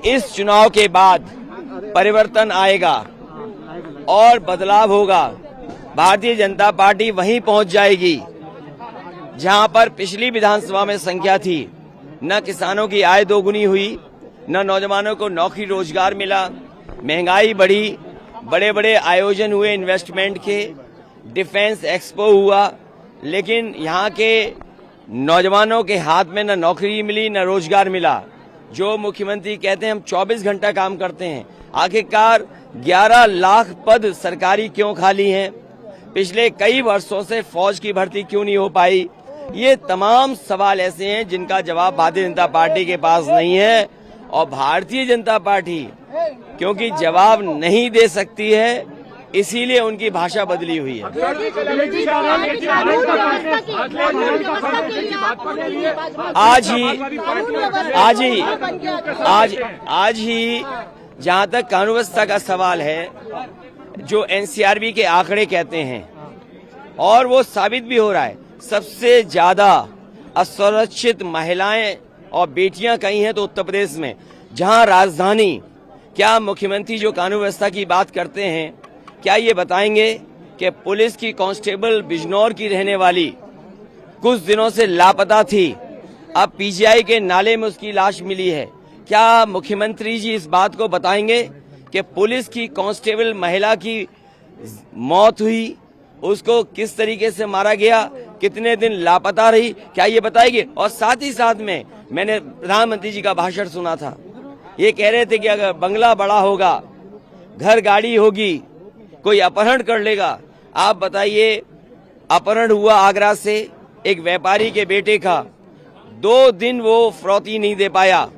इस चुनाव के बाद परिवर्तन आएगा और बदलाव होगा। भारतीय जनता पार्टी वहीं पहुंच जाएगी जहां पर पिछली विधानसभा में संख्या थी। न किसानों की आय दोगुनी हुई, न नौजवानों को नौकरी रोजगार मिला, महंगाई बढ़ी, बड़े बड़े आयोजन हुए इन्वेस्टमेंट के, डिफेंस एक्सपो हुआ, लेकिन यहाँ के नौजवानों के हाथ में न नौकरी मिली न रोजगार मिला। जो मुख्यमंत्री कहते हैं हम 24 घंटा काम करते हैं, आखिरकार 11 लाख पद सरकारी क्यों खाली हैं? पिछले कई वर्षों से फौज की भर्ती क्यों नहीं हो पाई? ये तमाम सवाल ऐसे हैं जिनका जवाब भारतीय जनता पार्टी के पास नहीं है। और भारतीय जनता पार्टी क्योंकि जवाब नहीं दे सकती है, इसीलिए उनकी भाषा बदली हुई है। आज ही जहां तक कानून व्यवस्था का सवाल है, जो एनसीआरबी के आंकड़े कहते हैं, और वो साबित भी हो रहा है, सबसे ज्यादा असुरक्षित महिलाएं और बेटियां कहीं हैं तो उत्तर प्रदेश में, जहां राजधानी। क्या मुख्यमंत्री जो कानून व्यवस्था की बात करते हैं, क्या ये बताएंगे कि पुलिस की कांस्टेबल बिजनौर की रहने वाली कुछ दिनों से लापता थी, अब पीजीआई के नाले में उसकी लाश मिली है? क्या मुख्यमंत्री जी इस बात को बताएंगे कि पुलिस की कांस्टेबल महिला की मौत हुई, उसको किस तरीके से मारा गया, कितने दिन लापता रही, क्या ये बताएगी? और साथ ही साथ में मैंने प्रधानमंत्री जी का भाषण सुना था, ये कह रहे थे कि अगर बंगला बड़ा होगा, घर गाड़ी होगी, कोई अपहरण कर लेगा। आप बताइए, अपहरण हुआ आगरा से एक व्यापारी के बेटे का, 2 दिन वो फिरौती नहीं दे पाया,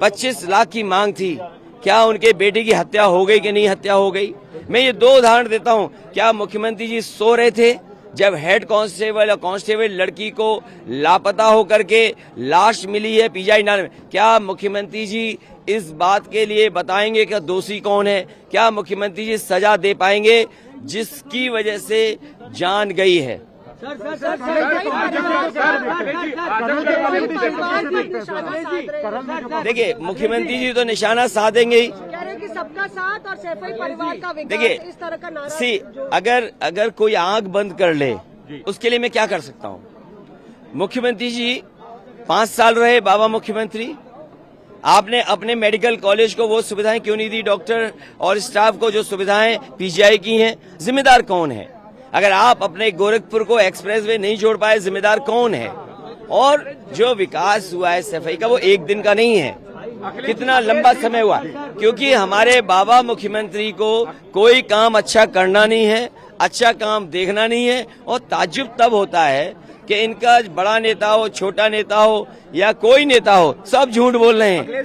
25 लाख की मांग थी। क्या उनके बेटे की हत्या हो गई कि नहीं हत्या हो गई? मैं ये 2 उदाहरण देता हूं। क्या मुख्यमंत्री जी सो रहे थे जब हेड कांस्टेबल और कांस्टेबल लड़की को लापता होकर के लाश मिली है पीजीआई नाले में? क्या मुख्यमंत्री जी इस बात के लिए बताएंगे कि दोषी कौन है? क्या मुख्यमंत्री जी सजा दे पाएंगे जिसकी वजह से जान गई है? देखिए, मुख्यमंत्री जी तो निशाना साधेंगे ही। सबका साथ और सैफई परिवार का विकास, देखिए, इस तरह का नारा अगर कोई आंख बंद कर ले, उसके लिए मैं क्या कर सकता हूँ? मुख्यमंत्री जी 5 साल रहे बाबा मुख्यमंत्री, आपने अपने मेडिकल कॉलेज को वो सुविधाएं क्यों नहीं दी? डॉक्टर और स्टाफ को जो सुविधाएं पीजीआई की हैं, जिम्मेदार कौन है? अगर आप अपने गोरखपुर को एक्सप्रेसवे नहीं जोड़ पाए, जिम्मेदार कौन है? और जो विकास हुआ है सफाई का, वो एक दिन का नहीं है, कितना लंबा समय हुआ। क्योंकि हमारे बाबा मुख्यमंत्री को कोई काम अच्छा करना नहीं है, अच्छा काम देखना नहीं है। और ताज्जुब तब होता है कि इनका बड़ा नेता हो, छोटा नेता हो या कोई नेता हो, सब झूठ बोल रहे हैं।